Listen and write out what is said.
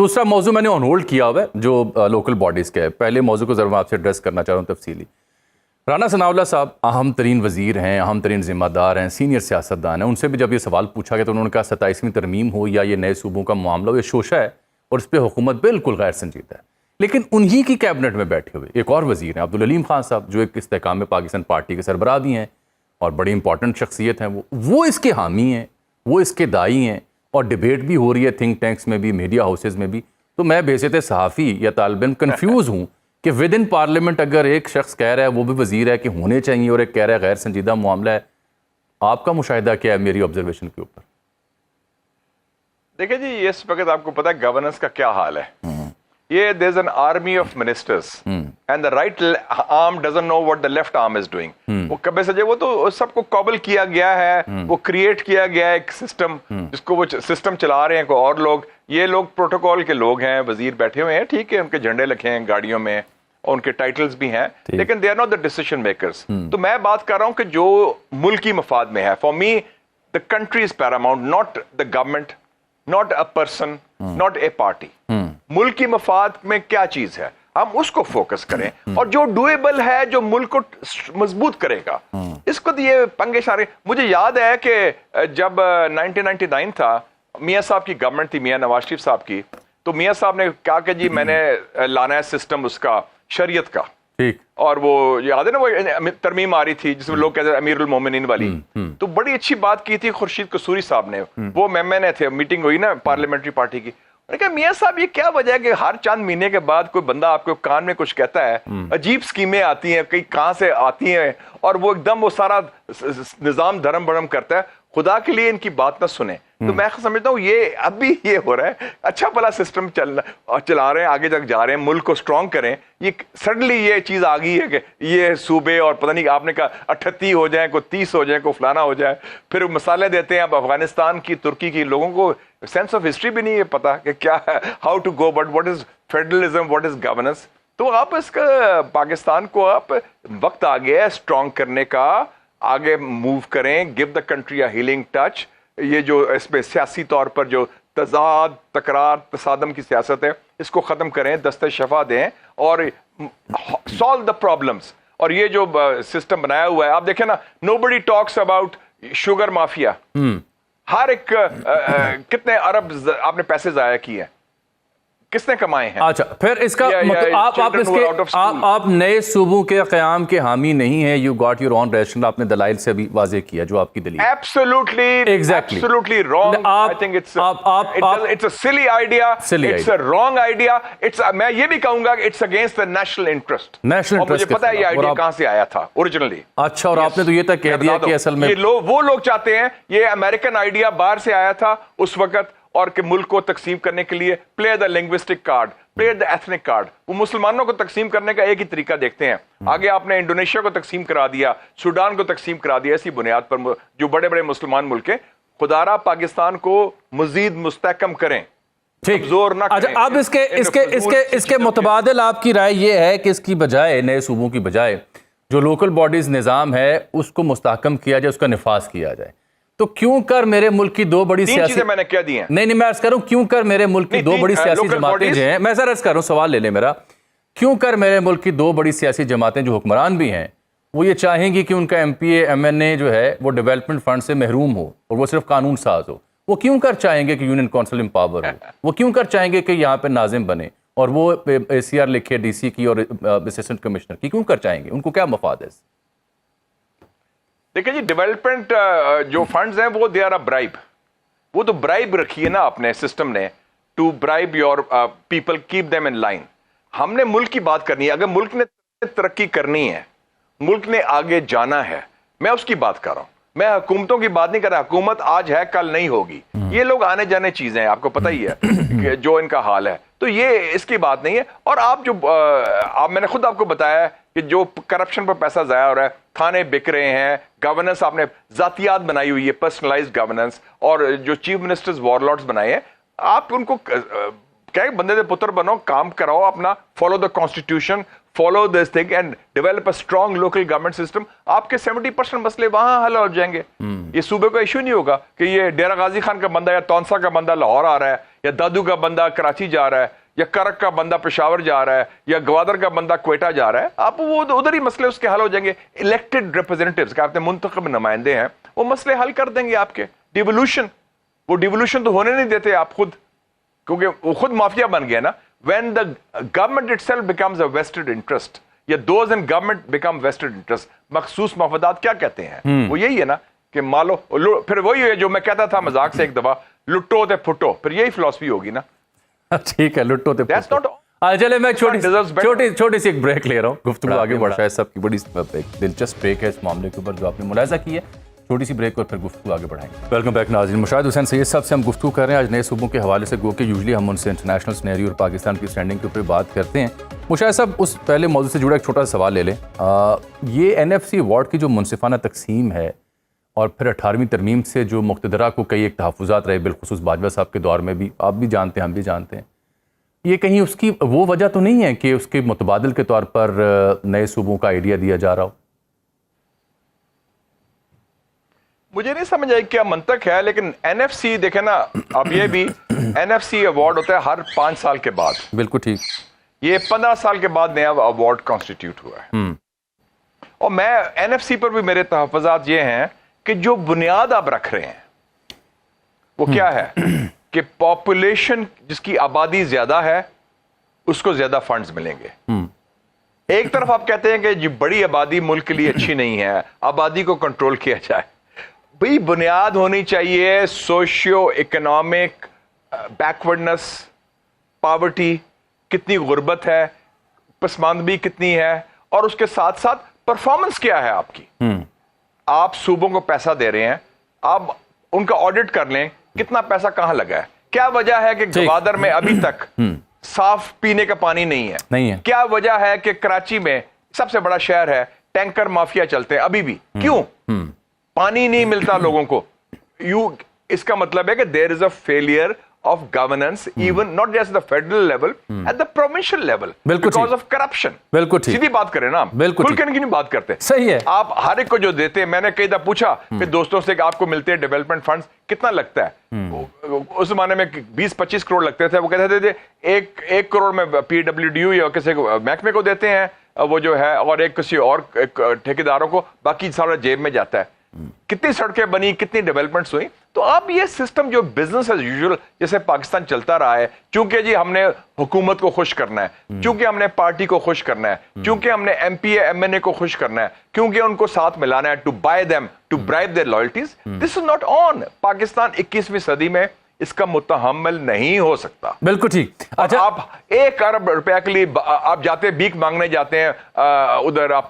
دوسرا موضوع میں نے آن ہولڈ کیا ہوا ہے جو لوکل باڈیز کا ہے. پہلے موضوع کو ذرا میں آپ سے ایڈریس کرنا چاہ رہا ہوں تفصیلی. رانا ثناءاللہ صاحب اہم ترین وزیر ہیں, اہم ترین ذمہ دار ہیں, سینئر سیاستدان ہیں. ان سے بھی جب یہ سوال پوچھا گیا تو انہوں نے کہا 27ویں ترمیم ہو یا یہ نئے صوبوں کا معاملہ ہو, یہ شوشہ ہے اور اس پہ حکومت بالکل غیر سنجیدہ ہے. لیکن انہی کی کیبنٹ میں بیٹھے ہوئے ایک اور وزیر ہیں عبدالعلیم خان صاحب, جو ایک استحکام پاکستان پارٹی کے سربراہ بھی ہیں اور بڑی امپورٹنٹ شخصیت ہیں. وہ اس کے حامی ہیں, وہ اس کے دائی ہیں, اور ڈیبیٹ بھی ہو رہی ہے تھنک ٹینکس میں بھی, میڈیا ہاؤسز میں بھی. تو میں بحیثیت صحافی یا طالب علم کنفیوز ہوں کہ ود ان پارلیمنٹ اگر ایک شخص کہہ رہا ہے وہ بھی وزیر ہے کہ ہونے چاہیے, اور ایک کہہ رہا ہے غیر سنجیدہ معاملہ ہے. آپ کا مشاہدہ کیا ہے میری آبزرویشن کے اوپر؟ دیکھیں جی, اس وقت آپ کو پتا ہے گورننس کا کیا حال ہے. یہ there is an army of ministers and the right arm doesn't know what the left arm is doing. وہ کبھی سے وہ تو سب کو قابل کیا گیا ہے, وہ کریٹ کیا گیا ہے ایک سسٹم جس کو وہ سسٹم چلا رہے ہیں کوئی اور لوگ. یہ لوگ پروٹوکول کے لوگ ہیں, وزیر بیٹھے ہوئے ہیں, ٹھیک ہے, ان کے جھنڈے لکھے ہیں گاڑیوں میں اور ان کے ٹائٹلز بھی ہیں, لیکن they are not the decision makers. تو میں بات کر رہا ہوں کہ جو ملکی مفاد میں ہے. For me the country is paramount, not the government, not a person, not a party. ملک کی مفاد میں کیا چیز ہے ہم اس کو فوکس کریں, اور جو ڈویبل ہے جو ملک کو مضبوط کرے گا اس کو. یہ پنگے سارے مجھے یاد ہے کہ جب 1999 تھا, میاں صاحب کی گورنمنٹ تھی, میاں نواز شریف صاحب کی, تو میاں صاحب نے کہا کہ جی میں نے لانا ہے سسٹم اس کا شریعت کا. اور وہ یاد ہے نا وہ ترمیم آ رہی تھی جس میں لوگ کہتے ہیں امیر المومنین والی, تو بڑی اچھی بات کی تھی خورشید قصوری صاحب نے. وہ میں تھے, میٹنگ ہوئی نا پارلیمنٹری پارٹی کی. میں نے کہا میاں صاحب یہ کیا وجہ ہے کہ ہر چند مہینے کے بعد کوئی بندہ آپ کو کان میں کچھ کہتا ہے, عجیب سکیمیں آتی ہیں, کئی کہاں سے آتی ہیں, اور وہ ایک دم وہ سارا نظام دھرم برم کرتا ہے. خدا کے لیے ان کی بات نہ سنیں. تو میں سمجھتا ہوں یہ اب بھی یہ ہو رہا ہے, اچھا بھلا سسٹم چلا رہے ہیں, آگے تک جا رہے ہیں, ملک کو اسٹرانگ کریں. یہ سڈنلی یہ چیز آ گئی ہے کہ یہ صوبے اور پتہ نہیں آپ نے کہا 38 ہو جائیں, کوئی 30 ہو جائیں, کوئی فلانا ہو جائے, پھر مسالے دیتے ہیں. اب افغانستان کی, ترکی کی لوگوں کو سینس آف ہسٹری بھی نہیں ہے پتا کہ کیا ہے, how to go, but what is federalism, what is governance. تو آپ اس کا پاکستان کو آپ وقت آ گیا ہے اسٹرانگ کرنے کا, آگے موو کریں, give the country a healing touch. یہ جو اس میں سیاسی طور پر جو تضاد, تکرار, تصادم کی سیاست ہے اس کو ختم کریں, دستِ شفا دیں اور سالو دا پرابلمس. اور یہ جو سسٹم بنایا ہوا ہے آپ دیکھیں نا, نو بڈی ٹاکس اباؤٹ شوگر مافیا. ہر ایک کتنے ارب آپ نے پیسے ضائع کیے, کس نے کمائے ہیں؟ اچھا, پھر اس کا آپ نئے صوبوں کے قیام کے حامی نہیں ہیں. You got your own rational, آپ نے دلائل سے بھی واضح کیا جو آپ کی دلیل. Absolutely wrong. I think it's a silly idea. It's a wrong idea. میں یہ بھی کہوں گا کہ it's against the national interest. اور مجھے پتا ہے یہ آئیڈیا کہاں سے آیا تھا اوریجنلی. اچھا, اور آپ نے تو یہ تک کہہ دیا کہ اصل میں وہ لوگ چاہتے ہیں, یہ امریکن آئیڈیا باہر سے آیا تھا اس وقت, اور کہ ملک کو تقسیم کرنے کے لیے پلے دا لنگوسٹک کارڈ, پلے دا ایتھنک کارڈ. وہ مسلمانوں کو تقسیم کرنے کا ایک ہی طریقہ دیکھتے ہیں. آگے آپ نے انڈونیشیا کو تقسیم کرا دیا, سوڈان کو تقسیم کرا دیا, اسی بنیاد پر جو بڑے بڑے مسلمان ملک ہیں. خدا را پاکستان کو مزید مستحکم کریں, زور نہ کریں. اب اس کے متبادل آپ کی رائے یہ ہے کہ اس کی بجائے, نئے صوبوں کی بجائے, جو لوکل باڈیز نظام ہے اس کو مستحکم کیا جائے, اس کا نفاذ کیا جائے. تو کیوں کر میرے ملک کی دو بڑی سیاسی, چیزیں میں نے کیا دی ہیں. نہیں میں عرض کر رہا ہوں کیوں کر میرے ملک کی دو بڑی سیاسی جماعتیں جو ہیں, میں سر عرض کر رہا ہوں, سوال لے لیں میرا, کیوں کر میرے ملک کی دو بڑی سیاسی جماعتیں جو حکمران بھی ہیں وہ یہ چاہیں گی کہ ان کا M P A M N A جو ہے وہ ڈیولپمنٹ فنڈ سے محروم ہو اور وہ صرف قانون ساز ہو. وہ کیوں کر چاہیں گے کہ یونین کونسل امپاور ہو, وہ کیوں کر چاہیں گے کہ یہاں پہ ناظم بنے اور وہ اے سی آر لکھے ڈی سی کی اور اسسٹنٹ کمشنر کی, کیوں کر چاہیں گے؟ ان کو کیا مفاد ہے؟ دیکھیں جی, ڈیولپمنٹ جو فنڈز ہیں وہ دے آر اے برائب. وہ تو برائب رکھی ہے نا اپنے سسٹم نے, to bribe your people, keep them in line. ہم نے ملک کی بات کرنی ہے. اگر ملک نے ترقی کرنی ہے, ملک نے آگے جانا ہے, میں اس کی بات کر رہا ہوں. میں حکومتوں کی بات نہیں کر رہا. حکومت آج ہے کل نہیں ہوگی, یہ لوگ آنے جانے چیزیں ہیں, آپ کو پتہ ہی ہے کہ جو ان کا حال ہے. تو یہ اس کی بات نہیں ہے. اور آپ جو میں نے خود آپ کو بتایا ہے کہ جو کرپشن پر پیسہ ضائع ہو رہا ہے, تھانے بک رہے ہیں, گورننس آپ نے ذاتیات بنائی ہوئی ہے, پرسنلائزڈ گورننس, اور جو چیف منسٹرز وار لارڈز بنائے ہیں, آپ ان کو کیا بندے دے پتر بنو, کام کراؤ اپنا, follow the constitution, follow this thing and develop a strong local government system. آپ کے 70% مسئلے وہاں حل ہو جائیں گے. یہ صوبے کا ایشو نہیں ہوگا کہ یہ ڈیرہ غازی خان کا بندہ یا تونسا کا بندہ لاہور آ رہا ہے, یا دادو کا بندہ کراچی جا رہا ہے, یا کرک کا بندہ پشاور جا رہا ہے, یا گوادر کا بندہ کوئٹہ جا رہا ہے, آپ وہ ادھر ہی مسئلے اس کے حل ہو جائیں گے. الیکٹڈ ریپرزینٹیوز کا آپ نے منتخب نمائندے ہیں, وہ مسئلے حل کر دیں گے آپ کے. ڈیولوشن, وہ ڈیولوشن تو ہونے نہیں دیتے آپ خود, کیونکہ وہ خود مافیا بن گیا نا. when the government itself becomes a vested interest, یا those in government become vested interest, مخصوص مفادات کیا کہتے ہیں, وہ یہی ہے نا کہ مالو, پھر وہی ہے جو میں کہتا تھا مذاق سے ایک دفعہ, لٹو تے پھٹو, پھر یہی فلسفی ہوگی نا. ٹھیک ہے, لٹو تے That's not چلے میں چھوٹی سی ایک بریک لے رہا ہوں, گفتگو آگے بڑھا. شاہد صاحب کی بڑی ایک دلچسپ بریک ہے اس معاملے کے اوپر جو آپ نے ملاحظہ کی ہے. چھوٹی سی بریک اور پھر گفتگو آگے بڑھائیں گے. ویلکم بیک ناظرین, مشاہد حسین سید صاحب سے ہم گفتگو کر رہے ہیں آج نئے صوبوں کے حوالے سے. گو کہ یوزلی ہم ان سے انٹرنیشنل سینیریو اور پاکستان کی اسٹینڈنگ کے اوپر بات کرتے ہیں. مشاہد صاحب, اس پہلے موضوع سے جڑا ایک چھوٹا سا سوال لے لیں. یہ NFC ایوارڈ کی جو منصفانہ تقسیم ہے اور پھر 18ویں ترمیم سے جو مقتدرہ کو کئی ایک تحفظات رہے, بالخصوص باجوہ صاحب کے دور میں بھی, آپ بھی جانتے ہیں ہم بھی جانتے ہیں, یہ کہیں اس کی وہ وجہ تو نہیں ہے کہ اس کے متبادل کے طور پر نئے صوبوں کا آئیڈیا دیا جا رہا ہو؟ مجھے نہیں سمجھ آئی کیا منطق ہے, لیکن NFC دیکھیں نا, اب یہ بھی NFC ایوارڈ ہوتا ہے ہر 5 سال کے بعد. بالکل ٹھیک. یہ 15 سال کے بعد نیا ایوارڈ کانسٹیٹیوٹ ہوا ہے. اور میں NFC پر بھی میرے تحفظات یہ ہیں کہ جو بنیاد آپ رکھ رہے ہیں وہ کیا ہے کہ پاپولیشن جس کی آبادی زیادہ ہے اس کو زیادہ فنڈز ملیں گے. ایک طرف آپ کہتے ہیں کہ جی بڑی آبادی ملک کے لیے اچھی نہیں ہے, آبادی کو کنٹرول کیا جائے. بھئی بنیاد ہونی چاہیے سوشیو اکنامک بیکورڈنس, پاورٹی کتنی, غربت ہے, پسماندگی کتنی ہے, اور اس کے ساتھ ساتھ پرفارمنس کیا ہے آپ کی. آپ صوبوں کو پیسہ دے رہے ہیں, آپ ان کا آڈٹ کر لیں کتنا پیسہ کہاں لگا ہے. کیا وجہ ہے کہ گوادر میں ابھی تک صاف پینے کا پانی نہیں ہے. کیا وجہ ہے کہ کراچی میں سب سے بڑا شہر ہے, ٹینکر مافیا چلتے ہیں ابھی بھی, کیوں؟ پانی نہیں ملتا لوگوں کو. اس کا مطلب ہے کہ there is a failure of governance, even not just the federal level, at the provincial level, because of corruption. بالکل ٹھیک. سیدھی بات کریں نا, کھل کے نہیں بات کرتے. صحیح ہے. آپ ہر ایک کو جو دیتے ہیں, میں نے کئی دفعہ پوچھا کہ دوستوں سے کہ آپ کو ملتے ہیں ڈیولپمنٹ فنڈز کتنا لگتا ہے, اس زمانے میں 20-25 کروڑ لگتے تھے. وہ کہتے تھے 1 کروڑ میں PWDU یا کسی محکمے کو دیتے ہیں وہ جو ہے, اور ایک کسی اور ٹھیکیداروں کو, باقی سارا جیب میں جاتا ہے. کتنی سڑکیں بنی, کتنی ڈیولپمنٹس ہوئی. تو آپ یہ سسٹم جو بزنس ایز یوزول جیسے پاکستان چلتا رہا ہے, چونکہ جی ہم نے حکومت کو خوش کرنا ہے, چونکہ ہم نے پارٹی کو خوش کرنا ہے, چونکہ ہم نے MP MNA کو خوش کرنا ہے, کیونکہ ان کو ساتھ ملانا ہے, to buy them, to bribe their loyalties. This is not on. Pakistan 21ویں صدی میں اس کا متحمل نہیں ہو سکتا. بالکل ٹھیک. آپ 1 ارب روپے کے لیے آپ جاتے ہیں, بھیک مانگنے جاتے ہیں ادھر, آپ